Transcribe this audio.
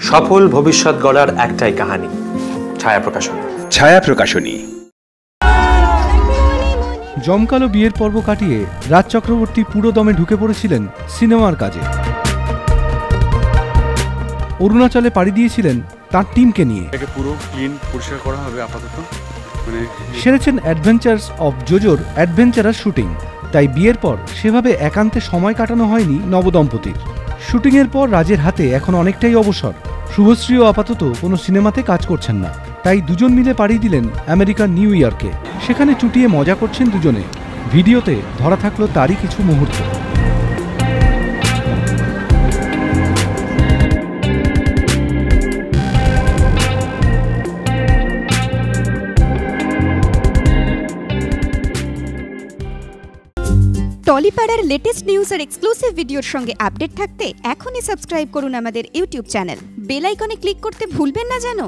সফল ভবিষ্যৎ গড়ার একটাই কাহিনী, ছায়া প্রকাশনী। ছায়া প্রকাশনী। জমকালো বিয়ের পর্ব কাটিয়ে রাজ চক্রবর্তী পুরো দমে ঢুকে পড়েছিলেন সিনেমার কাজে। অরুণাচলে পাড়ি দিয়েছিলেন তার টিমকে নিয়ে। পুরো ক্লিন পরিষ্কার করা হবে আপাতত। সেরেছেন অ্যাডভেঞ্চার্স অফ জোজোর অ্যাডভেঞ্চারাস শুটিং। তাই বিয়ের পর সেভাবে একান্তে সময় কাটানো হয়নি নবদম্পতির। শুটিংয়ের পর রাজের হাতে এখন অনেকটাই অবসর। শুভশ্রীও আপাতত কোনো সিনেমাতে কাজ করছেন না, তাই দুজন মিলে পাড়ি দিলেন আমেরিকার নিউ ইয়র্কে। সেখানে চুটিয়ে মজা করছেন দুজনে। ভিডিওতে ধরা থাকলো তারই কিছু মুহূর্ত। টলিপাড়ার লেটেস্ট নিউজ আর এক্সক্লুসিভ ভিডিওর সঙ্গে আপডেট থাকতে এখনই সাবস্ক্রাইব করুন আমাদের ইউটিউব চ্যানেল। বেল আইকনে ক্লিক করতে ভুলবেন না যেন।